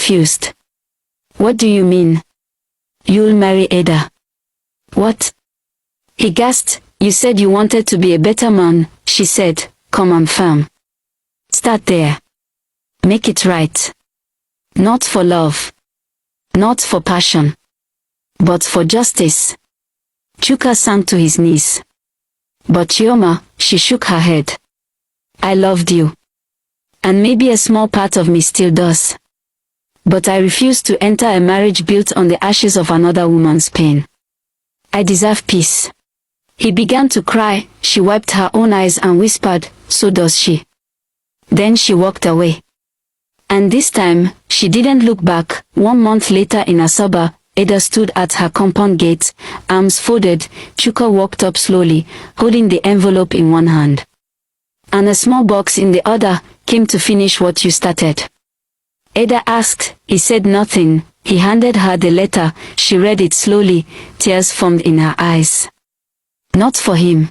confused. What do you mean? You'll marry Ada? What? He gasped. You said you wanted to be a better man, she said, calm and firm. Start there. Make it right. Not for love. Not for passion. But for justice. Chuka sank to his knees. But Chioma, she shook her head. I loved you. And maybe a small part of me still does. But I refuse to enter a marriage built on the ashes of another woman's pain. I deserve peace. He began to cry. She wiped her own eyes and whispered, so does she. Then she walked away. And this time, she didn't look back. 1 month later in Asaba, Ada stood at her compound gate, arms folded. Chuka walked up slowly, holding the envelope in one hand. And a small box in the other. Came to finish what you started. Ada asked. He said nothing. He handed her the letter. She read it slowly. Tears formed in her eyes. Not for him.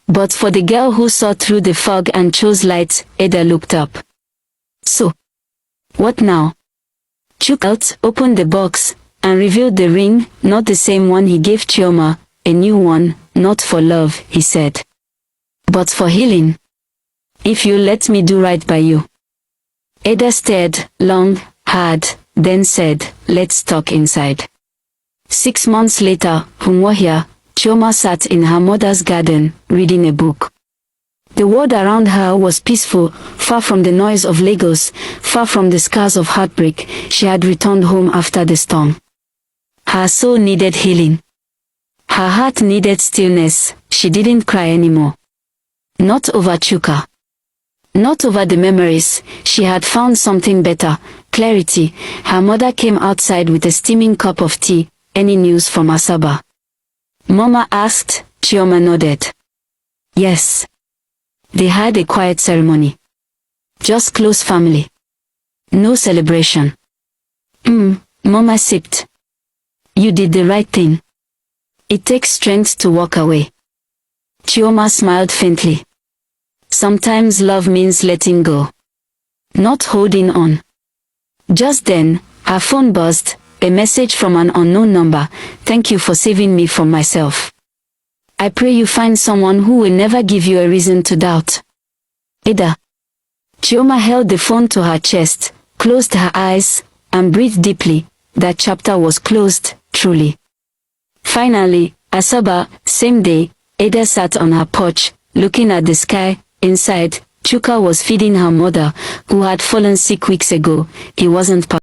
But for the girl who saw through the fog and chose light. Ada looked up. So, what now? Chuka opened the box and revealed the ring, not the same one he gave Chioma, a new one, not for love, he said. But for healing. If you let me do right by you. Ada stared, long, hard, then said, let's talk inside. 6 months later, Umuahia, Chioma sat in her mother's garden, reading a book. The world around her was peaceful, far from the noise of Lagos, far from the scars of heartbreak. She had returned home after the storm. Her soul needed healing. Her heart needed stillness. She didn't cry anymore. Not over Chuka. Not over the memories. She had found something better, clarity. Her mother came outside with a steaming cup of tea. Any news from Asaba? Mama asked. Chioma nodded. Yes. They had a quiet ceremony. Just close family. No celebration. Mama sipped. You did the right thing. It takes strength to walk away. Chioma smiled faintly. Sometimes love means letting go. Not holding on. Just then, her phone buzzed, a message from an unknown number. Thank you for saving me from myself. I pray you find someone who will never give you a reason to doubt. Ada. Chioma held the phone to her chest, closed her eyes, and breathed deeply. That chapter was closed, truly. Finally, Asaba, same day, Ada sat on her porch, looking at the sky. Inside, Chuka was feeding her mother, who had fallen sick weeks ago. He wasn't